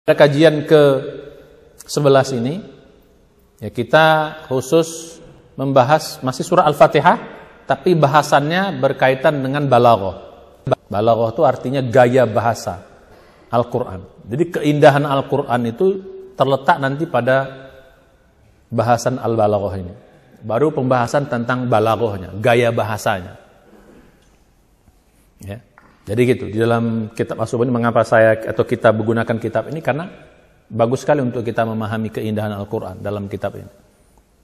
Pada kajian ke-11 ini, ya kita khusus membahas masih surah Al-Fatihah, tapi bahasannya berkaitan dengan balaghah. Balaghah itu artinya gaya bahasa Al-Quran. Jadi keindahan Al-Quran itu terletak nanti pada bahasan Al-Balaghah ini. Baru pembahasan tentang balaghahnya, gaya bahasanya. Ya. Jadi gitu, di dalam kitab As-Subhan, mengapa saya atau kita menggunakan kitab ini, karena bagus sekali untuk kita memahami keindahan Al-Quran dalam kitab ini.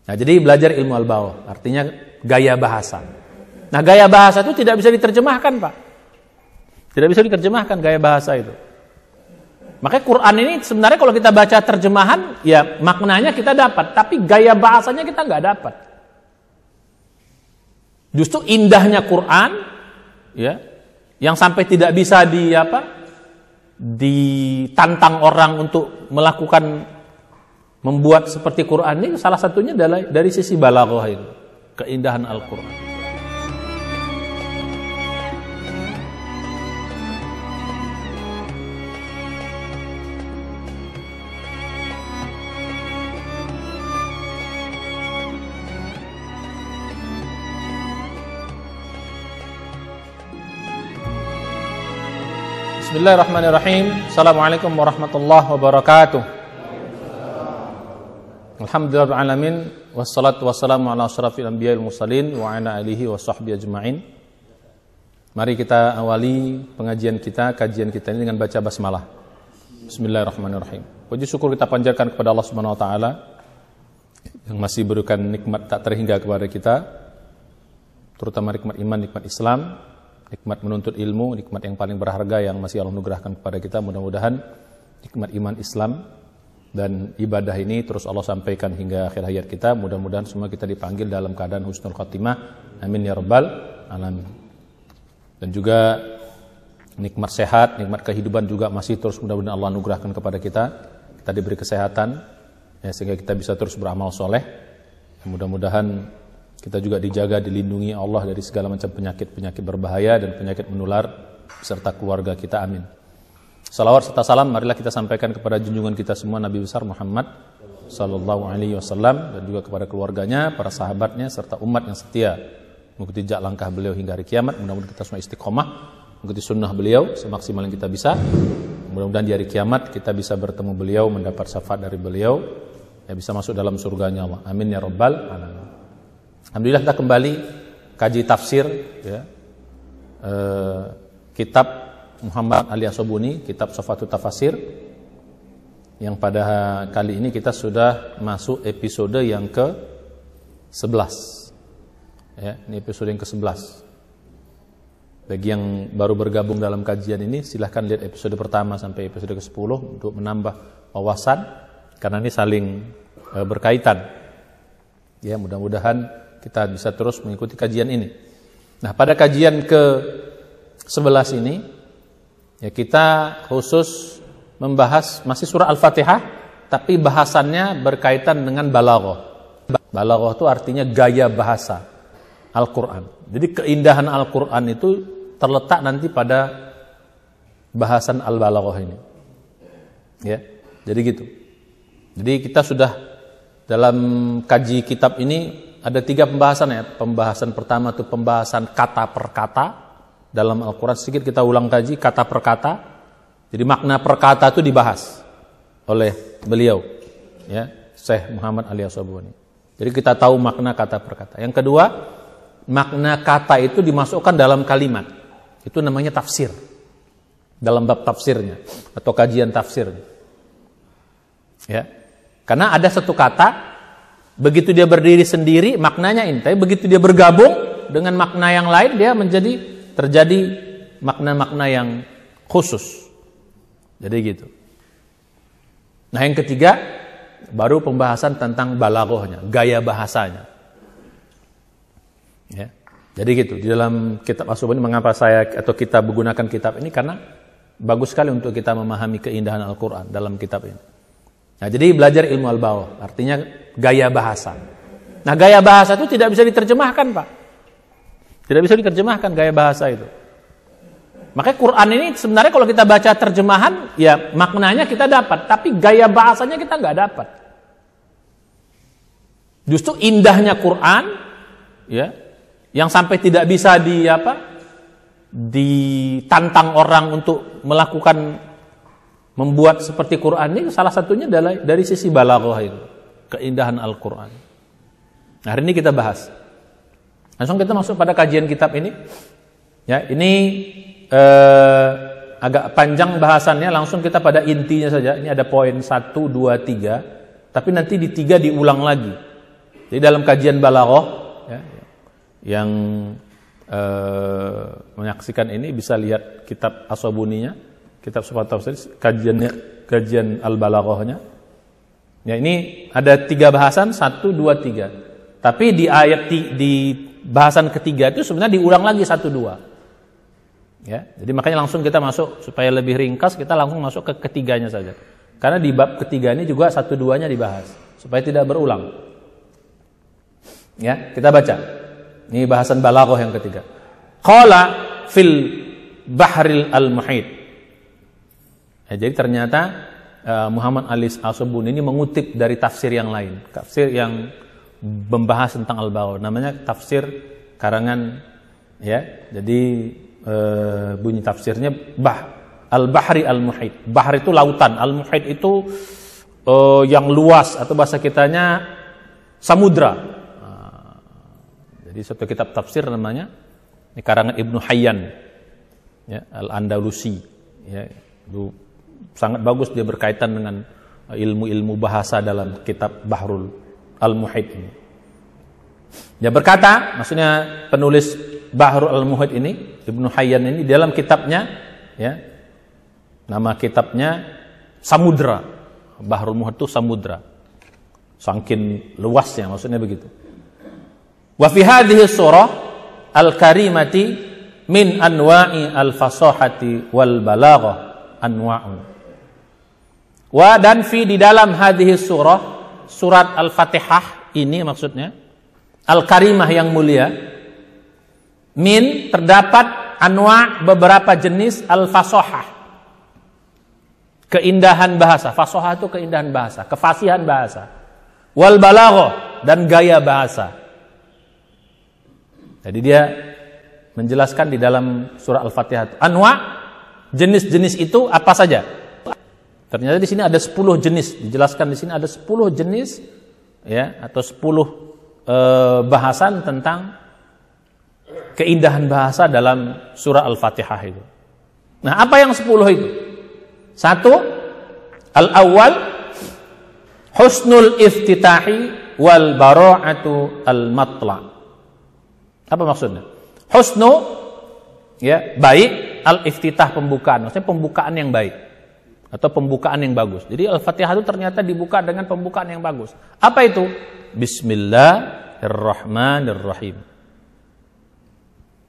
Nah, jadi belajar ilmu al-balaghah, artinya gaya bahasa. Nah, gaya bahasa itu tidak bisa diterjemahkan, Pak. Tidak bisa diterjemahkan gaya bahasa itu. Makanya Quran ini sebenarnya kalau kita baca terjemahan, ya maknanya kita dapat, tapi gaya bahasanya kita nggak dapat. Justru indahnya Quran, ya, yang sampai tidak bisa ditantang orang untuk melakukan membuat seperti Quran ini, salah satunya adalah dari sisi balaghah itu, keindahan Al-Quran. Bismillahirrahmanirrahim. Assalamualaikum warahmatullahi wabarakatuh. Alhamdulillahirrahmanirrahim. Wassalatu wassalamu ala asyrafil anbiya'il mursalin wa ala alihi wa sahbihi ajma'in. Mari kita awali pengajian kita, kajian kita ini dengan baca basmalah. Bismillahirrahmanirrahim. Puji syukur kita panjatkan kepada Allah Subhanahu wa taala yang masih berikan nikmat tak terhingga kepada kita, terutama nikmat iman, nikmat Islam, nikmat menuntut ilmu, nikmat yang paling berharga yang masih Allah anugerahkan kepada kita. Mudah-mudahan nikmat iman Islam dan ibadah ini terus Allah sampaikan hingga akhir hayat kita. Mudah-mudahan semua kita dipanggil dalam keadaan husnul khatimah. Amin ya rabbal alamin. Dan juga nikmat sehat, nikmat kehidupan juga masih terus mudah-mudahan Allah anugerahkan kepada kita. Kita diberi kesehatan, ya, sehingga kita bisa terus beramal soleh. Mudah-mudahan kita juga dijaga, dilindungi Allah dari segala macam penyakit-penyakit berbahaya dan penyakit menular serta keluarga kita. Amin. Salawat serta salam marilah kita sampaikan kepada junjungan kita semua, Nabi besar Muhammad sallallahu alaihi wasallam, dan juga kepada keluarganya, para sahabatnya serta umat yang setia mengikuti jejak langkah beliau hingga hari kiamat. Mudah-mudahan kita semua istiqomah mengikuti sunnah beliau semaksimal yang kita bisa. Mudah-mudahan di hari kiamat kita bisa bertemu beliau, mendapat syafaat dari beliau, ya, bisa masuk dalam surganya Allah. Amin ya rabbal alamin. Alhamdulillah kita kembali kaji tafsir, ya, kitab Muhammad Ali As-Sobuni, kitab Sofatut Tafasir, yang pada kali ini kita sudah masuk episode yang ke-11, ya, ini episode yang ke-11. Bagi yang baru bergabung dalam kajian ini, silahkan lihat episode pertama sampai episode ke-10 untuk menambah wawasan, karena ini saling berkaitan, ya. Mudah-mudahan kita bisa terus mengikuti kajian ini. Nah, pada kajian ke-11 ini, ya kita khusus membahas masih surah Al-Fatihah, tapi bahasannya berkaitan dengan balaghah. Balaghah itu artinya gaya bahasa Al-Quran. Jadi keindahan Al-Quran itu terletak nanti pada bahasan Al-Balaghah ini. Ya, jadi gitu. Jadi kita sudah dalam kaji kitab ini ada 3 pembahasan, ya. Pembahasan pertama itu pembahasan kata per kata dalam Al-Quran. Sedikit kita ulang kaji kata per kata. Jadi makna per kata itu dibahas oleh beliau, ya, Syekh Muhammad Ali As-Sobuni. Jadi kita tahu makna kata per kata. Yang kedua, makna kata itu dimasukkan dalam kalimat. Itu namanya tafsir. Dalam bab tafsirnya atau kajian tafsirnya. Ya. Karena ada satu kata, begitu dia berdiri sendiri maknanya ini, tapi begitu dia bergabung dengan makna yang lain, dia terjadi makna-makna yang khusus. Jadi gitu. Nah, yang ketiga baru pembahasan tentang balaghahnya, gaya bahasanya. Ya. Jadi gitu. Di dalam kitab As-Subhan, mengapa saya atau kita menggunakan kitab ini, karena bagus sekali untuk kita memahami keindahan Al-Quran dalam kitab ini. Nah, jadi belajar ilmu al-balaghah, artinya gaya bahasa. Nah, gaya bahasa itu tidak bisa diterjemahkan, Pak. Tidak bisa diterjemahkan gaya bahasa itu. Makanya Quran ini sebenarnya kalau kita baca terjemahan, ya maknanya kita dapat, tapi gaya bahasanya kita nggak dapat. Justru indahnya Quran, ya, yang sampai tidak bisa ditantang orang untuk melakukan membuat seperti Quran ini, salah satunya adalah dari sisi balaghah itu, keindahan Al-Quran. Nah, hari ini kita bahas. Langsung kita masuk pada kajian kitab ini. Ya, ini agak panjang bahasannya, langsung kita pada intinya saja. Ini ada poin 1, 2, 3, tapi nanti di 3 diulang lagi. Jadi dalam kajian balaghah, ya, yang menyaksikan ini bisa lihat kitab As-Sabuninya, kitab Sifat Tafsir, kajian al-balaghahnya. Ya, ini ada 3 bahasan, 1, 2, 3. Tapi di bahasan ketiga itu sebenarnya diulang lagi 1, 2. Ya, jadi makanya langsung kita masuk supaya lebih ringkas, kita langsung masuk ke ketiganya saja. Karena di bab ketiga ini juga 1, 2-nya dibahas supaya tidak berulang. Ya, kita baca. Ini bahasan balaghah yang ketiga. Qala fil bahril al-muhit. Ya, jadi ternyata Muhammad Ali As-Sabuni ini mengutip dari tafsir yang lain, tafsir yang membahas tentang al-balaghah, namanya tafsir karangan, ya. Jadi bunyi tafsirnya al-bahri al-muhit. Bahr itu lautan, al-muhit itu yang luas, atau bahasa kitanya samudra. Jadi suatu kitab tafsir namanya, ini karangan Ibnu Hayyan, ya, Al-Andalusi, ya, itu sangat bagus, dia berkaitan dengan ilmu-ilmu bahasa dalam kitab Bahrul Al-Muhit ini. Dia berkata, maksudnya penulis Bahrul Al-Muhit ini, Ibnu Hayyan ini, dalam kitabnya, ya, nama kitabnya Samudra. Bahrul Muhit itu samudra, saking luasnya, maksudnya begitu. Wa fi hadhihi surah al-karimati min anwa'i al-fasahati wal balaghah anwa'un. Wa dan fi di dalam hadhihi surah, surat Al-Fatihah ini maksudnya, al-karimah yang mulia, min terdapat anwa' beberapa jenis al-fasahah, keindahan bahasa. Fasahah itu keindahan bahasa, kefasihan bahasa. Wal balaghah dan gaya bahasa. Jadi dia menjelaskan di dalam surah Al-Fatihah, anwa, jenis-jenis itu apa saja. Ternyata di sini ada 10 jenis, dijelaskan di sini ada 10 jenis, ya, atau 10 bahasan tentang keindahan bahasa dalam surah Al-Fatihah itu. Nah, apa yang 10 itu? 1, al-awwal husnul iftitahi wal bara'atu al-matla'. Apa maksudnya? Husnu, ya, baik, al-iftitah pembukaan, maksudnya pembukaan yang baik atau pembukaan yang bagus. Jadi Al-Fatihah itu ternyata dibuka dengan pembukaan yang bagus. Apa itu? Bismillahirrahmanirrahim.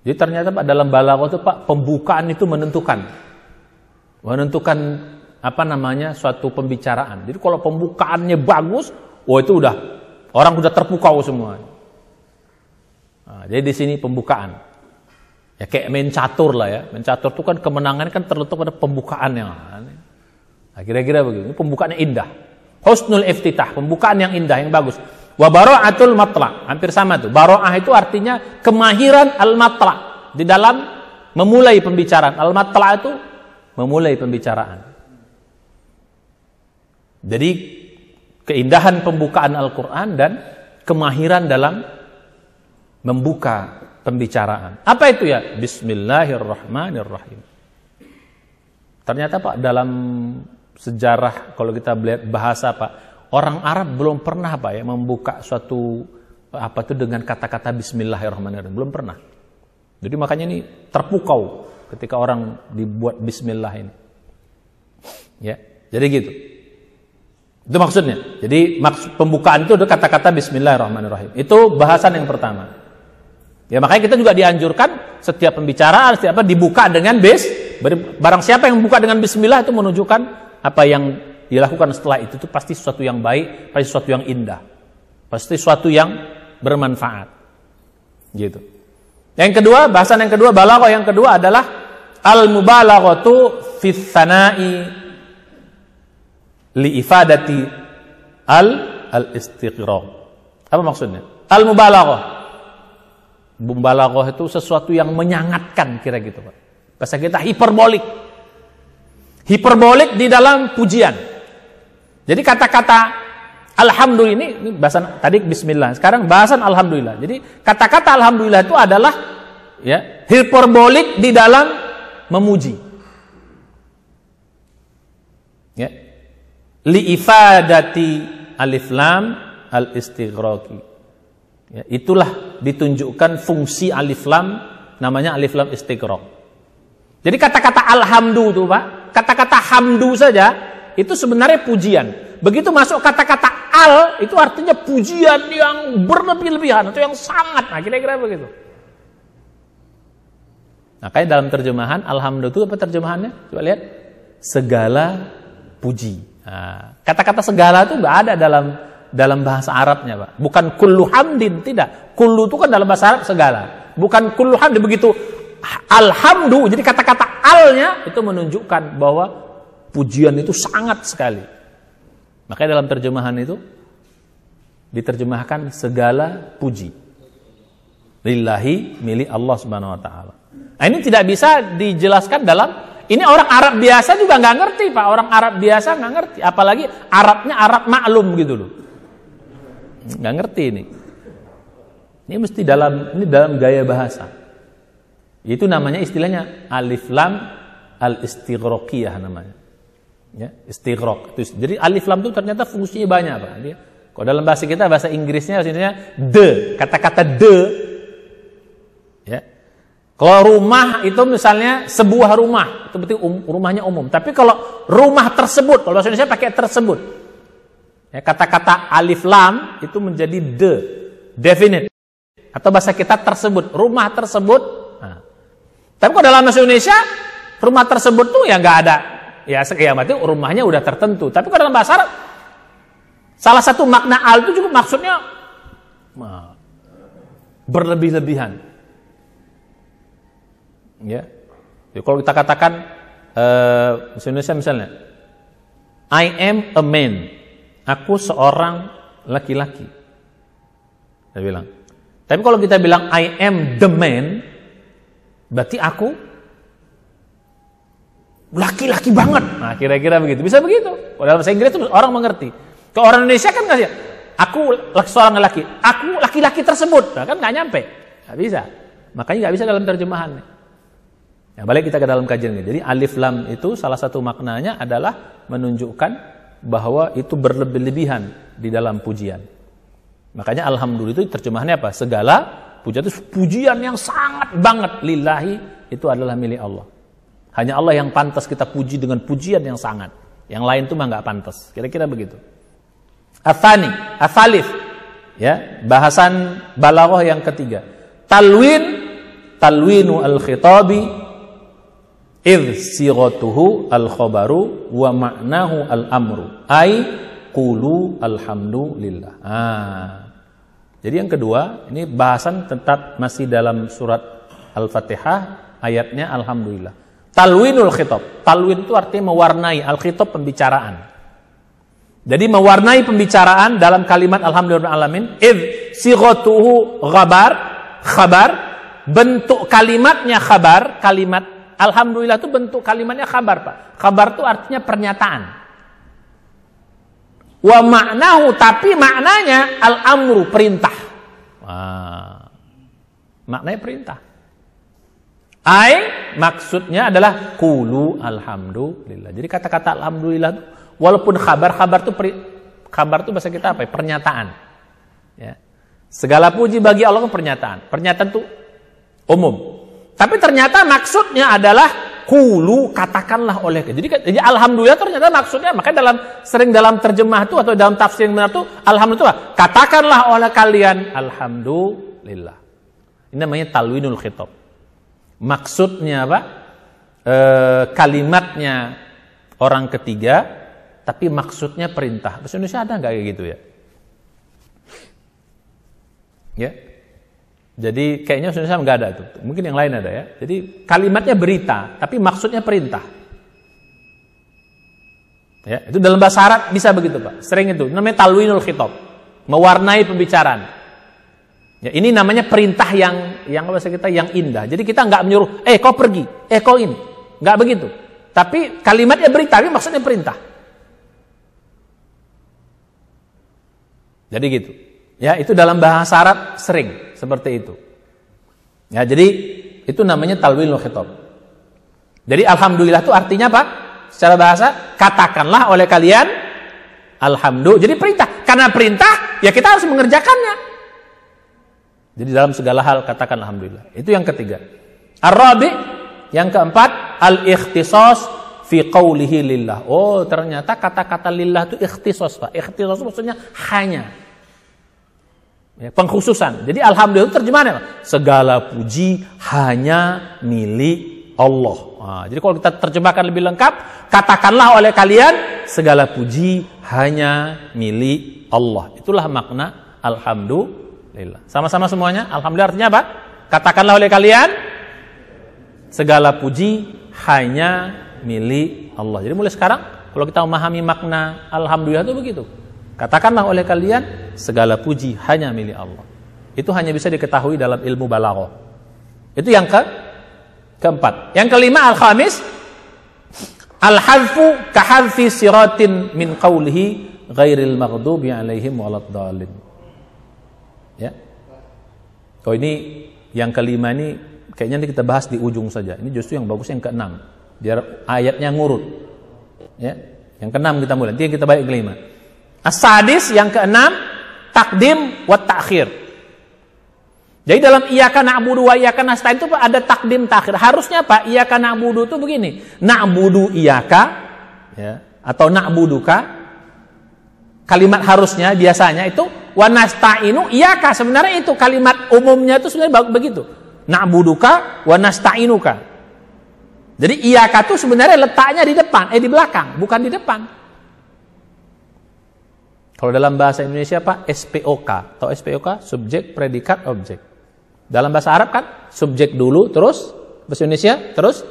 Jadi ternyata Pak, dalam balaghah itu Pak, pembukaan itu menentukan apa namanya, suatu pembicaraan. Jadi kalau pembukaannya bagus, itu udah orang udah terpukau semua. Nah, jadi di sini pembukaan, ya kayak main catur lah ya. Main catur itu kan kemenangan kan terletak pada pembukaannya. Nah, kira-kira begitu. Ini pembukaannya indah. Husnul iftitah, pembukaan yang indah, yang bagus. Wa bara'atul matla', hampir sama tuh. Bara'ah itu artinya kemahiran al-matla' di dalam memulai pembicaraan. Al-matla' itu memulai pembicaraan. Jadi keindahan pembukaan Al-Quran dan kemahiran dalam membuka pembicaraan. Apa itu ya? Bismillahirrahmanirrahim. Ternyata Pak, dalam sejarah kalau kita melihat bahasa Pak, orang Arab belum pernah Pak ya membuka suatu apa itu dengan kata-kata Bismillahirrahmanirrahim, belum pernah. Jadi makanya ini terpukau ketika orang dibuat Bismillah ini. Ya, jadi gitu. Itu maksudnya. Jadi maksud pembukaan itu ada kata-kata Bismillahirrahmanirrahim. Itu bahasan yang pertama. Ya makanya kita juga dianjurkan setiap pembicaraan, setiap apa dibuka dengan barang siapa yang membuka dengan Bismillah itu menunjukkan apa yang dilakukan setelah itu pasti sesuatu yang baik, pasti sesuatu yang indah, pasti sesuatu yang bermanfaat. Gitu. Yang kedua, bahasan yang kedua, balaghah yang kedua adalah al-mubalaghatu fi tsana'i li ifadati al-istighraq. Apa maksudnya? Al-mubalaghah. Mubalaghah itu sesuatu yang menyangatkan, kira gitu, Pak. Bahasa kita hiperbolik. Hiperbolik di dalam pujian. Jadi kata-kata alhamdulillah ini bahasan tadi bismillah, sekarang bahasan alhamdulillah. Jadi kata-kata alhamdulillah itu adalah ya hiperbolik di dalam memuji. Ya. Li ifadati alif lam al istighraqi. Ya, itulah ditunjukkan fungsi alif lam, namanya alif lam istighraq. Jadi kata-kata alhamdu itu, Pak, kata-kata hamdu saja itu sebenarnya pujian. Begitu masuk kata-kata al, itu artinya pujian yang berlebih-lebihan atau yang sangat. Nah, kira-kira begitu. Makanya dalam terjemahan alhamdu itu apa terjemahannya? Coba lihat. Segala puji. Nah, kata-kata segala itu enggak ada dalam bahasa Arabnya, Pak. Bukan kullu hamdin, tidak. Kullu itu kan dalam bahasa Arab segala. Bukan kullu hamdin, begitu alhamdu, jadi kata-kata alnya itu menunjukkan bahwa pujian itu sangat sekali. Makanya dalam terjemahan itu diterjemahkan segala puji lillahi, milik Allah Subhanahu wa taala. Nah, ini tidak bisa dijelaskan dalam ini, orang Arab biasa juga nggak ngerti, Pak. Orang Arab biasa nggak ngerti, apalagi Arabnya Arab maklum gitu loh. Nggak ngerti ini. Ini mesti dalam gaya bahasa. Itu namanya istilahnya alif lam al-istighraqiyah namanya. Ya, istighraq. Jadi alif lam itu ternyata fungsinya banyak, Pak. Kalau dalam bahasa kita, bahasa Inggrisnya maksudnya the, kata-kata the. Ya. Kalau rumah itu misalnya sebuah rumah, itu berarti rumahnya umum. Tapi kalau rumah tersebut, kalau bahasa Indonesia pakai tersebut. Ya, kata-kata alif lam itu menjadi the, definite. Atau bahasa kita tersebut, rumah tersebut. Nah. Tapi kalau dalam bahasa Indonesia, rumah tersebut tuh ya nggak ada. Ya, berarti rumahnya udah tertentu. Tapi kalau dalam bahasa Arab, salah satu makna al itu juga maksudnya berlebih-lebihan. Ya. Jadi kalau kita katakan bahasa Indonesia misalnya, I am a man. Aku seorang laki-laki. Saya bilang. Tapi kalau kita bilang I am the man, berarti aku laki-laki banget. Nah, kira-kira begitu. Bisa begitu. Kalau dalam bahasa Inggris itu orang mengerti. Kalau orang Indonesia kan nggak sih. Aku seorang laki. Aku laki-laki tersebut. Nah, kan nggak nyampe. Nggak bisa. Makanya nggak bisa dalam terjemahannya. Ya, balik kita ke dalam kajian ini. Jadi alif lam itu salah satu maknanya adalah menunjukkan bahwa itu berlebih-lebihan di dalam pujian. Makanya alhamdulillah itu terjemahannya apa? Segala pujian itu pujian yang sangat banget, lillahi, itu adalah milik Allah. Hanya Allah yang pantas kita puji dengan pujian yang sangat. Yang lain itu mah nggak pantas. Kira-kira begitu. Atsani, atsalif, ya, bahasan balaghah yang ketiga. Talwinu al-khitabi idh sighatuhu al-khabaru wa ma'nahu al-amru. Ai qulu alhamdulillah. Jadi yang kedua, ini bahasan tetap masih dalam surat Al-Fatihah, ayatnya alhamdulillah. Talwinul khitab. Talwin itu artinya mewarnai, al-khitab pembicaraan. Jadi mewarnai pembicaraan dalam kalimat alhamdulillah alamin. Idh sighatuhu khabar, bentuk kalimatnya khabar, kalimat alhamdulillah itu bentuk kalimatnya khabar, Pak. Khabar itu artinya pernyataan. Wa ma'nahu, tapi maknanya al-amru, perintah. Wah. Maknanya perintah. Maksudnya adalah qulu alhamdulillah. Jadi kata-kata alhamdulillah walaupun khabar itu bahasa kita apa? Pernyataan. Ya. Segala puji bagi Allah, pernyataan. Pernyataan itu umum. Tapi ternyata maksudnya adalah qulu, katakanlah oleh. Jadi alhamdulillah ternyata maksudnya, makanya sering dalam terjemah itu atau dalam tafsir yang benar itu alhamdulillah, katakanlah oleh kalian alhamdulillah. Ini namanya talwinul khitab. Maksudnya apa? Kalimatnya orang ketiga, tapi maksudnya perintah. Bahasa Indonesia ada nggak kayak gitu ya? Ya. Jadi kayaknya Indonesia nggak ada itu. Mungkin yang lain ada ya. Jadi kalimatnya berita, tapi maksudnya perintah. Ya, itu dalam bahasa Arab bisa begitu Pak. Sering itu. Namanya talwinul khitab, mewarnai pembicaraan. Ya, ini namanya perintah yang bahasa kita yang indah. Jadi kita nggak menyuruh, kau pergi, kau ini, nggak begitu. Tapi kalimatnya berita, tapi maksudnya perintah. Jadi gitu. Ya, itu dalam bahasa Arab sering seperti itu. Ya, jadi itu namanya talwinul khitab. Jadi alhamdulillah itu artinya apa? Secara bahasa, katakanlah oleh kalian alhamdulillah. Jadi perintah. Karena perintah, ya kita harus mengerjakannya. Jadi dalam segala hal katakan alhamdulillah. Itu yang ketiga. Ar-rabi, yang keempat, al-ikhtisas fi qawlihi lillah. Oh, ternyata kata-kata lillah itu ikhtisas, Pak. Ikhtisas maksudnya hanya. Ya, pengkhususan. Jadi alhamdulillah terjemahannya apa? Segala puji hanya milik Allah. Nah, jadi kalau kita terjemahkan lebih lengkap, katakanlah oleh kalian segala puji hanya milik Allah. Itulah makna alhamdulillah. Sama-sama semuanya. Alhamdulillah artinya apa? Katakanlah oleh kalian segala puji hanya milik Allah. Jadi mulai sekarang kalau kita memahami makna alhamdulillah itu begitu. Katakanlah oleh kalian segala puji hanya milik Allah. Itu hanya bisa diketahui dalam ilmu balaghah. Itu yang keempat. Yang kelima, al-khamis, al-hadfu kahadfi siratin min qawlihi ghairil maghdubi alaihim waladdallin. Ya. Oh, ini yang kelima ini kayaknya kita bahas di ujung saja. Ini justru yang bagus yang keenam. Biar ayatnya ngurut. Ya. Yang keenam kita mulai. Nanti kita balik kelima. As-sadis yang keenam, takdim wa ta'khir. Jadi dalam iyyaka na'budu wa iyyaka nasta'in itu ada takdim ta'khir. Harusnya Pak, iyyaka na'budu itu begini. Na'budu iyyaka ya, atau na'buduka. Kalimat harusnya biasanya itu wa nasta'inu iyyaka. Sebenarnya itu kalimat umumnya itu sebenarnya begitu. Na'buduka wa nasta'inuka. Jadi iyyaka itu sebenarnya letaknya di depan, di belakang, bukan di depan. Kalau dalam bahasa Indonesia Pak, SPOK. Atau SPOK, subjek, predikat, objek. Dalam bahasa Arab kan, subjek dulu, terus bahasa Indonesia, terus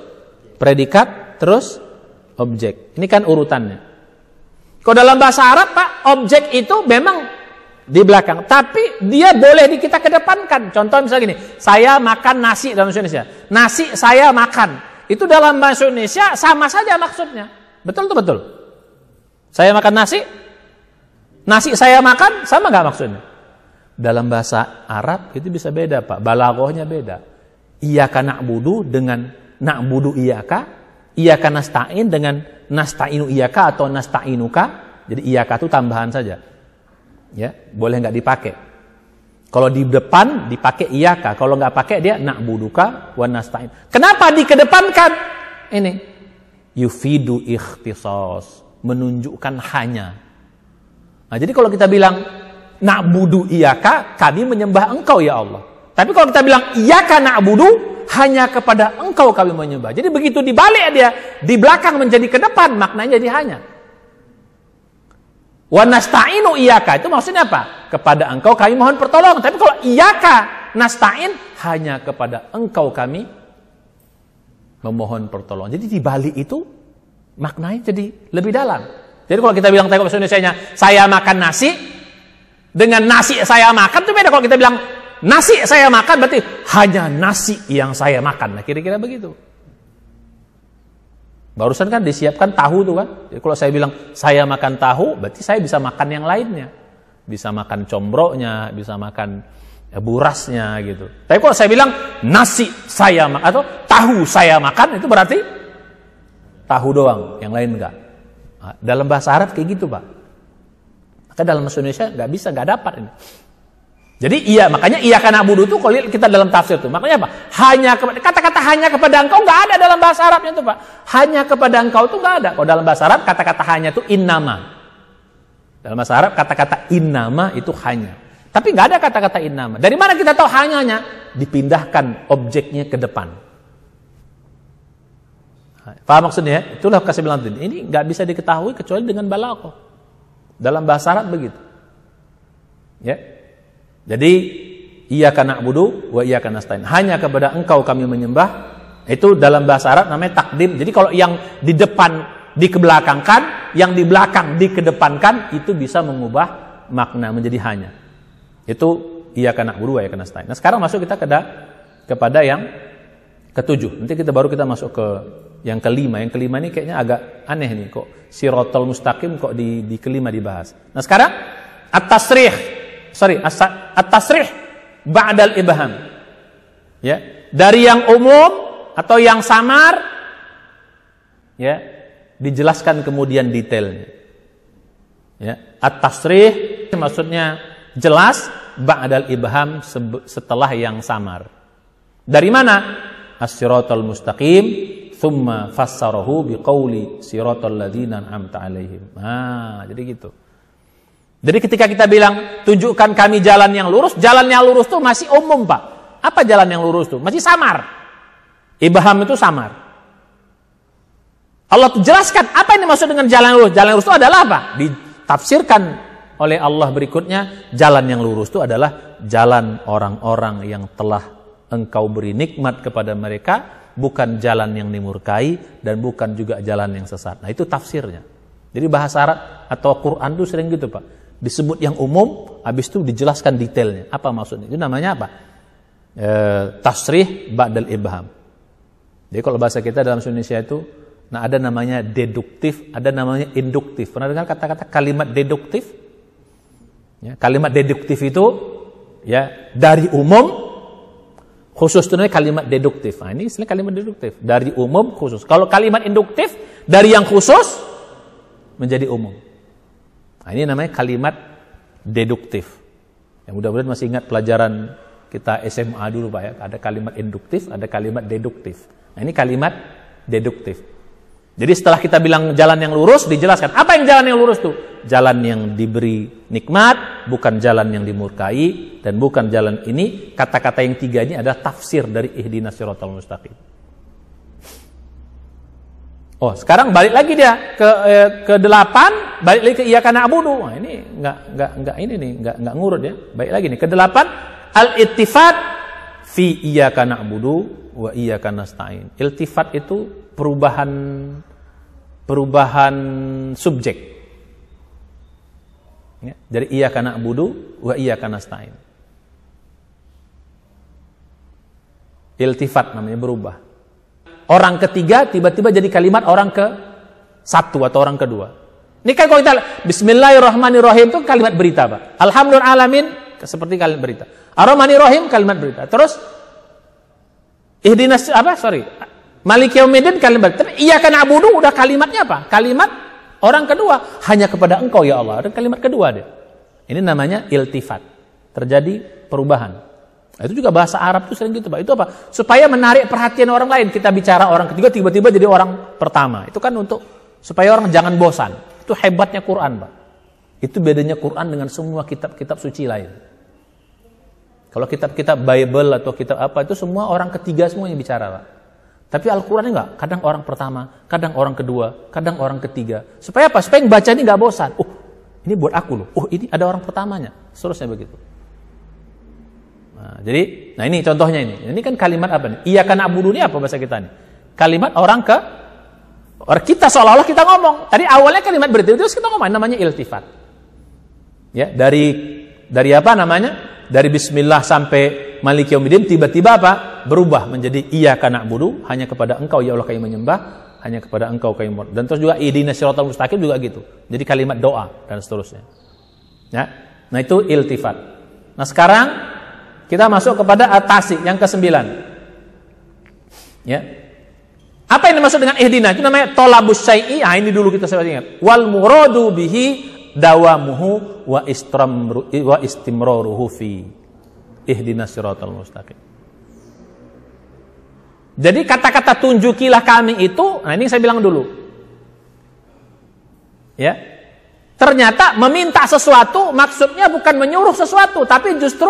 predikat, terus objek. Ini kan urutannya. Kalau dalam bahasa Arab Pak, objek itu memang di belakang. Tapi dia boleh kita kedepankan. Contoh misalnya gini, saya makan nasi dalam bahasa Indonesia. Nasi saya makan. Itu dalam bahasa Indonesia sama saja maksudnya. Betul tuh betul. Saya makan nasi saya makan, sama nggak maksudnya? Dalam bahasa Arab itu bisa beda Pak, balaghahnya beda. Iyyaka na'budu dengan na'budu iyyaka, iyyaka nasta'in dengan nasta'inu iyyaka atau nasta'inuka. Jadi iyyaka itu tambahan saja. Ya, boleh nggak dipakai. Kalau di depan dipakai iyyaka, kalau nggak pakai dia na'buduka wa nasta'in. Kenapa dikedepankan? Ini yufidu ikhtisas, menunjukkan hanya. Nah, jadi kalau kita bilang na'budu iyyaka, kami menyembah engkau ya Allah. Tapi kalau kita bilang iyyaka na'budu, hanya kepada engkau kami menyembah. Jadi begitu dibalik dia, di belakang menjadi ke depan, maknanya jadi hanya. Wa nasta'inu iyyaka, itu maksudnya apa? Kepada engkau kami mohon pertolongan. Tapi kalau iyyaka nasta'in, hanya kepada engkau kami memohon pertolongan. Jadi dibalik itu maknanya jadi lebih dalam. Jadi kalau kita bilang tengok bahasa Indonesianya, saya makan nasi, dengan nasi saya makan itu beda. Kalau kita bilang nasi saya makan, berarti hanya nasi yang saya makan. Nah, kira-kira begitu. Barusan kan disiapkan tahu tuh kan. Jadi kalau saya bilang saya makan tahu, berarti saya bisa makan yang lainnya. Bisa makan combroknya, bisa makan burasnya gitu. Tapi kalau saya bilang nasi saya makan atau tahu saya makan, itu berarti tahu doang, yang lain enggak. Nah, dalam bahasa Arab kayak gitu Pak. Maka dalam bahasa Indonesia nggak dapat ini. Jadi makanya iyyaka na'budu itu kalau kita dalam tafsir tuh, makanya apa? Hanya kata-kata hanya kepada engkau nggak ada dalam bahasa Arabnya tuh Pak. Hanya kepada engkau tuh nggak ada. Kalau dalam bahasa Arab kata-kata hanya itu innama. Dalam bahasa Arab kata-kata innama itu hanya. Tapi nggak ada kata-kata innama. Dari mana kita tahu hanyanya? Dipindahkan objeknya ke depan. Paham maksudnya? Itulah kasih bilang tadi. Ini nggak bisa diketahui kecuali dengan balaghah. Dalam bahasa Arab begitu. Ya. Jadi Iyyaka na'budu wa iyyaka nasta'in. Hanya kepada Engkau kami menyembah. Itu dalam bahasa Arab namanya takdim. Jadi kalau yang di depan dikebelakangkan, yang di belakang dikedepankan, itu bisa mengubah makna menjadi hanya. Itu iyyaka na'budu wa iyyaka nasta'in. Nah, sekarang masuk kita kepada yang ketujuh. Nanti kita masuk ke yang kelima. Yang kelima ini kayaknya agak aneh nih, kok siratal mustaqim kok di kelima dibahas. Nah, sekarang at-tasrih ba'dal ibham. Ya, dari yang umum atau yang samar, ya, dijelaskan kemudian detailnya. Ya, at-tasrih maksudnya jelas, ba'dal ibham setelah yang samar. Dari mana? As-siratal mustaqim, thumma fassarahu biqauli siratal ladzina an'amta 'alaihim. Nah, jadi gitu. Jadi ketika kita bilang tunjukkan kami jalan yang lurus itu masih umum, Pak. Apa jalan yang lurus itu? Masih samar. Ibham itu samar. Allah jelaskan apa yang dimaksud dengan jalan yang lurus. Jalan yang lurus itu adalah apa? Ditafsirkan oleh Allah berikutnya, jalan yang lurus itu adalah jalan orang-orang yang telah Engkau beri nikmat kepada mereka, bukan jalan yang dimurkai dan bukan juga jalan yang sesat. Nah, itu tafsirnya. Jadi bahasa Arab atau Quran itu sering gitu, Pak. Disebut yang umum, habis itu dijelaskan detailnya. Apa maksudnya? Itu namanya apa? Tasrih ba'dal ibham. Jadi kalau bahasa kita dalam Indonesia itu, nah, ada namanya deduktif, ada namanya induktif. Pernah dengar kata-kata kalimat deduktif? Ya, kalimat deduktif itu, ya, dari umum khusus itu namanya kalimat deduktif. Nah, ini istilah kalimat deduktif. Dari umum khusus. Kalau kalimat induktif, dari yang khusus menjadi umum. Nah, ini namanya kalimat deduktif. Yang mudah-mudahan masih ingat pelajaran kita SMA dulu, Pak, ya. Ada kalimat induktif, ada kalimat deduktif. Nah, ini kalimat deduktif. Jadi setelah kita bilang jalan yang lurus, dijelaskan. Apa yang jalan yang lurus tuh? Jalan yang diberi nikmat, bukan jalan yang dimurkai, dan bukan jalan ini. Kata-kata yang tiga ini adalah tafsir dari ihdinas siratal mustaqim. Oh, sekarang balik lagi dia ke 8, balik lagi ke iyyaka na'budu. Nah, ini enggak ngurut ya. Balik lagi nih ke 8, al-ittifat fi iyyaka na'budu wa iyyaka nasta'in. Iltifat itu perubahan subjek. Ya, dari iyyaka na'budu wa iyyaka nasta'in. Iltifat namanya, berubah. Orang ketiga tiba-tiba jadi kalimat orang ke satu atau orang kedua. Ini kan kalau kita bismillahirrahmanirrahim itu kalimat berita, Pak. Alhamdulillah alamin seperti kalimat berita. Ar-Rahmanir-Rahim kalimat berita. Terus ihdinas Maliki yaumiddin kalimat. Tapi iyyaka na'budu udah kalimatnya apa? Kalimat orang kedua, hanya kepada Engkau ya Allah. Ada kalimat kedua dia. Ini namanya iltifat. Terjadi perubahan. Nah, itu juga bahasa Arab tuh sering gitu, Pak. Itu apa? Supaya menarik perhatian orang lain. Kita bicara orang ketiga tiba-tiba jadi orang pertama. Itu kan untuk supaya orang jangan bosan. Itu hebatnya Quran, Pak. Itu bedanya Quran dengan semua kitab-kitab suci lain. Kalau kitab-kitab Bible atau kitab apa itu semua orang ketiga semuanya bicara, Pak. Tapi Al-Quran enggak, kadang orang pertama, kadang orang kedua, kadang orang ketiga. Supaya apa? Supaya yang baca ini enggak bosan. Oh, ini buat aku loh. Oh, ini ada orang pertamanya. Seterusnya begitu. Nah, jadi, ini contohnya ini. Ini kan kalimat apa nih? Iyyaka na'budu ini apa bahasa kita nih? Kalimat orang kita seolah-olah kita ngomong. Tadi awalnya kalimat berarti terus kita ngomong namanya iltifat. Ya, dari apa namanya? Dari bismillah sampai Maliki yaumiddin tiba-tiba apa? Berubah menjadi iyyaka na'budu, hanya kepada Engkau ya Allah kami menyembah, hanya kepada Engkau kami. Dan terus juga ihdinas siratal mustaqim juga gitu. Jadi kalimat doa dan seterusnya. Ya. Nah, itu iltifat. Nah, sekarang kita masuk kepada at-tasih yang ke-9. Ya. Apa yang dimaksud dengan ihdina? Itu namanya thalabus syai'i. Ah, ini dulu kita sempat ingat. Wal muradu bihi dawamuhu wa istimraruhu fi ihdinas siratal mustaqim. Jadi kata-kata tunjukilah kami itu, nah ini saya bilang dulu. Ya. Ternyata meminta sesuatu maksudnya bukan menyuruh sesuatu, tapi justru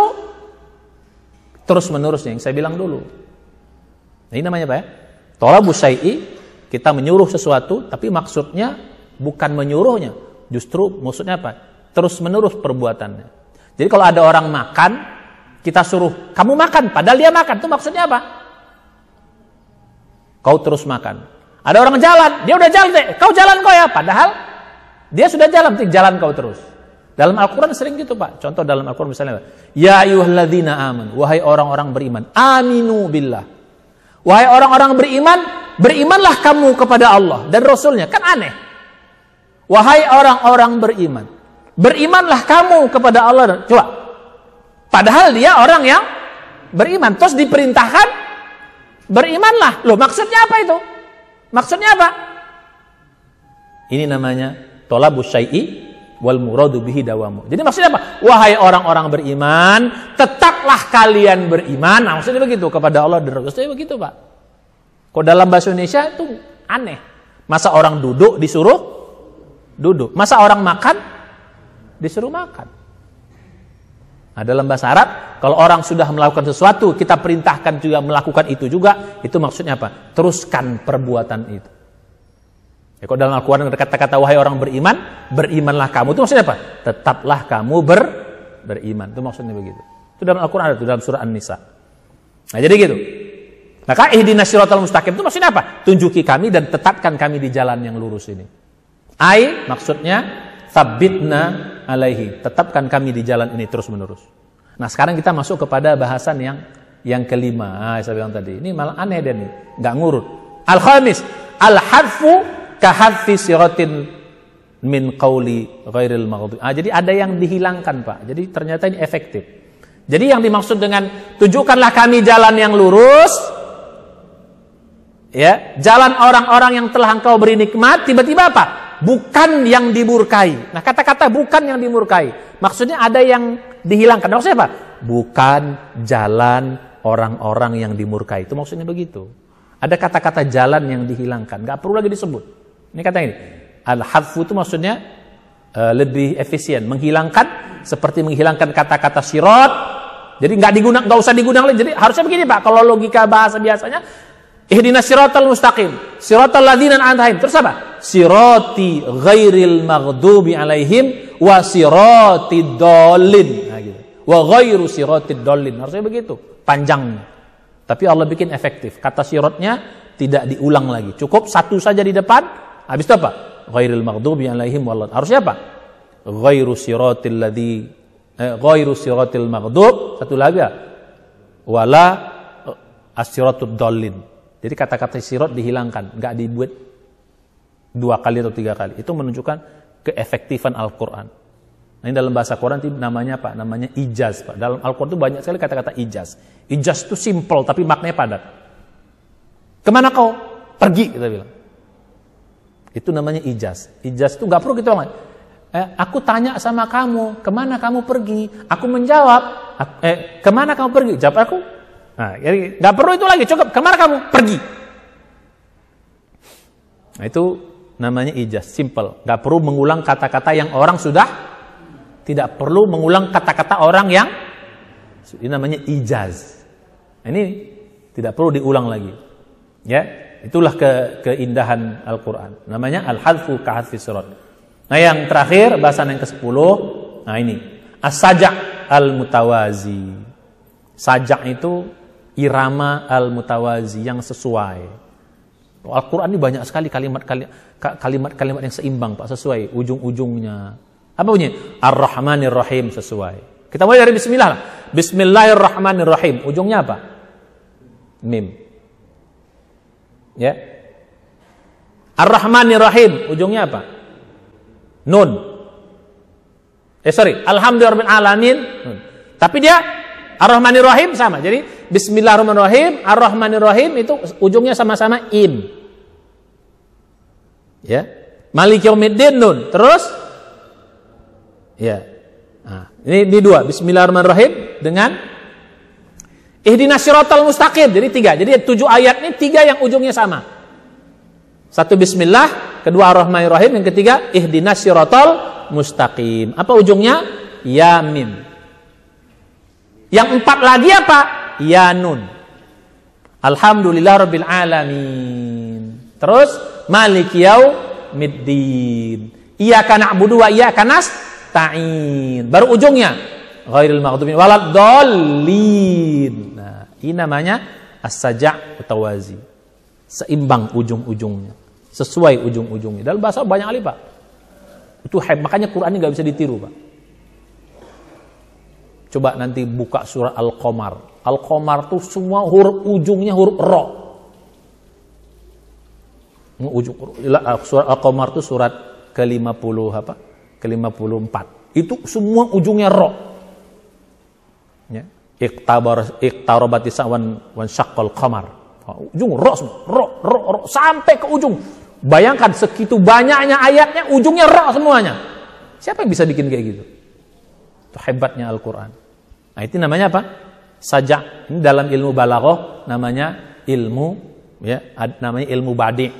terus-menerus yang saya bilang dulu. Nah, ini namanya apa ya? Thalabus syai'i, kita menyuruh sesuatu tapi maksudnya bukan menyuruhnya. Justru maksudnya apa? Terus-menerus perbuatannya. Jadi kalau ada orang makan, Kita suruh kamu makan, padahal dia makan. Itu maksudnya apa? Kau terus makan. Ada orang jalan, dia udah jalan deh. Kau jalan kau ya, padahal dia sudah jalan kau terus. Dalam Al-Quran sering gitu Pak. Contoh dalam Al-Quran misalnya, ya ayyuhalladzina amanu, wahai orang-orang beriman, aminu billah. Wahai orang-orang beriman, berimanlah kamu kepada Allah dan Rasulnya. Kan aneh. Wahai orang-orang beriman, berimanlah kamu kepada Allah. Coba. Padahal dia orang yang beriman. Terus diperintahkan berimanlah. Loh, maksudnya apa itu? Maksudnya apa? Ini namanya tolabus syai'i wal muradu bihi dawamu. Jadi maksudnya apa? Wahai orang-orang beriman, tetaplah kalian beriman. Nah, maksudnya begitu kepada Allah dan Rasul. Begitu, Pak. Kok dalam bahasa Indonesia itu aneh. Masa orang duduk disuruh duduk. Masa orang makan disuruh makan. Nah, dalam bahasa Arab, kalau orang sudah melakukan sesuatu, kita perintahkan juga melakukan itu juga, itu maksudnya apa? Teruskan perbuatan itu. Ya, kalau dalam Al-Quran ada kata-kata wahai orang beriman, berimanlah kamu. Itu maksudnya apa? Tetaplah kamu beriman. Itu maksudnya begitu. Itu dalam Al-Quran ada, itu dalam surah An-Nisa. Nah, jadi gitu. Maka ihdinas siratal mustaqim itu maksudnya apa? Tunjuki kami dan tetapkan kami di jalan yang lurus ini. Maksudnya tsabbitna alaihi, tetapkan kami di jalan ini terus menerus. Nah, sekarang kita masuk kepada bahasan yang kelima. Saya bilang tadi, ini malah aneh dia nih, nggak ngurut. Al-khamis, al-hadfu kahadfi siratin min qauli ghairil maghdubi. Jadi ada yang dihilangkan, Pak. Jadi ternyata ini efektif. Jadi yang dimaksud dengan tunjukkanlah kami jalan yang lurus, ya, jalan orang-orang yang telah engkau beri nikmat, tiba-tiba apa? Bukan yang dimurkai. Nah, kata-kata bukan yang dimurkai, maksudnya ada yang dihilangkan. Maksudnya apa? Bukan jalan orang-orang yang dimurkai. Itu maksudnya begitu. Ada kata-kata jalan yang dihilangkan, nggak perlu lagi disebut. Ini kata ini. Al-hadfu itu maksudnya lebih efisien, menghilangkan seperti menghilangkan kata-kata sirat. Jadi nggak usah digunakan lagi. Jadi harusnya begini, Pak. Kalau logika bahasa biasanya, ihdinas siratal mustaqim, siratal ladzina an'amta 'alaihim. Terus apa? Sirati ghairil maghdubi 'alaihim wa siratid dallin. Nah, gitu. Wa ghairu siratid dallin. Harusnya begitu, panjangnya. Tapi Allah bikin efektif. Kata siratnya tidak diulang lagi. Cukup satu saja di depan. Habis itu apa? Ghairil maghdubi 'alaihim wal. Harusnya apa? Ghairu siratil ladzi ghairu siratil maghdub. Satu lagi ya. Wala as-siratud dallin. Jadi kata-kata sirat dihilangkan, enggak dibuat 2 kali atau 3 kali. Itu menunjukkan keefektifan Al-Quran. Nah, ini dalam bahasa Quran itu namanya apa? Namanya ijaz, Pak. Dalam Al-Quran itu banyak sekali kata-kata ijaz. Ijaz itu simple tapi maknanya padat. Kemana kau pergi? Kita bilang. Itu namanya ijaz. Ijaz itu nggak perlu kita ngomong. Aku tanya sama kamu, kemana kamu pergi? Aku menjawab, kemana kamu pergi? Jawab aku. Nah, jadi nggak perlu itu lagi. Cukup, kemana kamu pergi? Nah, itu namanya ijaz, simple. Nggak perlu mengulang kata-kata yang orang sudah. Tidak perlu mengulang kata-kata orang yang. Ini namanya ijaz. Ini tidak perlu diulang lagi. Ya, itulah keindahan Al-Quran. Namanya al-hadfu kahadfi sirat. Nah, yang terakhir bahasan yang ke-10. Nah, ini as-sajak al-mutawazi. Sajak itu irama al-mutawazi yang sesuai. Al-Quran ini banyak sekali kalimat-kalimat yang seimbang, Pak, sesuai ujung-ujungnya. Apa bunyi? Ar-Rahmanir Rahim, sesuai. Kita mulai dari bismillah. Bismillahirrahmanirrahim. Ujungnya apa? Mim. Ya. Ar-Rahmanir Rahim, ujungnya apa? Nun. Alhamdulillahirabbil alamin. Nun. Tapi dia Ar-Rahmanir Rahim sama. Jadi Bismillahirrahmanirrahim, Ar-Rahmanirrahim itu ujungnya sama-sama im. Ya. Maliki yaumiddin nun. Terus ya. Nah, ini 2. Bismillahirrahmanirrahim dengan ihdinas siratal mustaqim. Jadi 3. Jadi 7 ayat ini 3 yang ujungnya sama. 1 bismillah, kedua Ar-Rahmanirrahim, yang ketiga ihdinas siratal mustaqim. Apa ujungnya? Ya mim. Yang 4 lagi apa? Ya nun. Alhamdulillahirabbil alamin. Terus maliki yaumiddin. Iyyaka na'budu wa iyyaka nasta'in. Baru ujungnya ghairil maghdubi waladdallin. Nah, ini namanya as-saja' tawazi. Seimbang ujung-ujungnya, sesuai ujung-ujungnya. Dalam bahasa banyak kali, Pak. Itu makanya Quran ini nggak bisa ditiru, Pak. Coba nanti buka surah Al-Qamar. Al-Qamar tuh semua huruf ujungnya huruf ro. Surah Al-Qamar tuh surat ke-50 apa? Ke-54. Itu semua ujungnya ro. Ya. Iqtarabati sa'wan syaqqal qamar. Ujung ro semua. Ro sampai ke ujung. Bayangkan segitu banyaknya ayatnya ujungnya ro semuanya. Siapa yang bisa bikin kayak gitu? Itu hebatnya Al-Qur'an. Nah, itu namanya apa? Saja. Ini dalam ilmu balaghah namanya ilmu namanya ilmu badi'.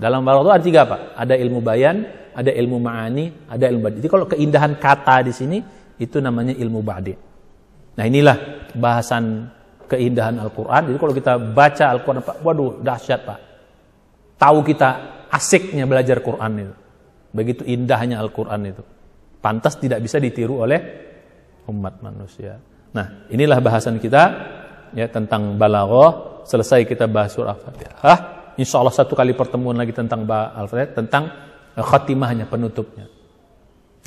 Dalam balaghah itu ada 3 apa? Ada ilmu bayan, ada ilmu ma'ani, ada ilmu badi'. Jadi kalau keindahan kata di sini itu namanya ilmu badi'. Nah, inilah bahasan keindahan Al-Qur'an. Jadi kalau kita baca Al-Qur'an, Pak, waduh dahsyat, Pak. Tahu kita asiknya belajar Qur'an itu. Begitu indahnya Al-Qur'an itu. Pantas tidak bisa ditiru oleh umat manusia. Nah, inilah bahasan kita ya tentang balaghah. Selesai kita bahas surah Al-Fatihah. Insyaallah satu kali pertemuan lagi tentang Al-Fatihah, tentang khatimahnya, penutupnya.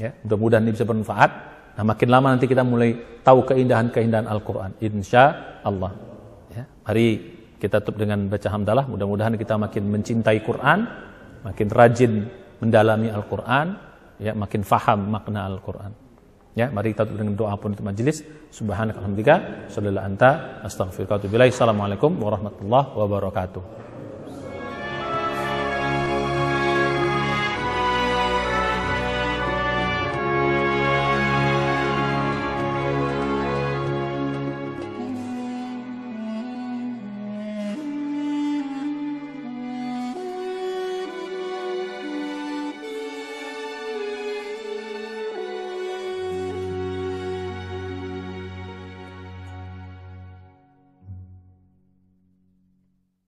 Ya, mudah-mudahan ini bisa bermanfaat. Nah, makin lama nanti kita mulai tahu keindahan-keindahan Al-Qur'an, insyaallah. Ya, mari kita tutup dengan baca hamdalah. Mudah-mudahan kita makin mencintai Quran, makin rajin mendalami Al-Qur'an, ya, makin faham makna Al-Qur'an. Ya, mari kita tutup dengan doa penutup majelis. Subhanaka alhamdulillah, sallallahu anta, astaghfiruka wa atubu ilaik. Assalamualaikum warahmatullahi wabarakatuh.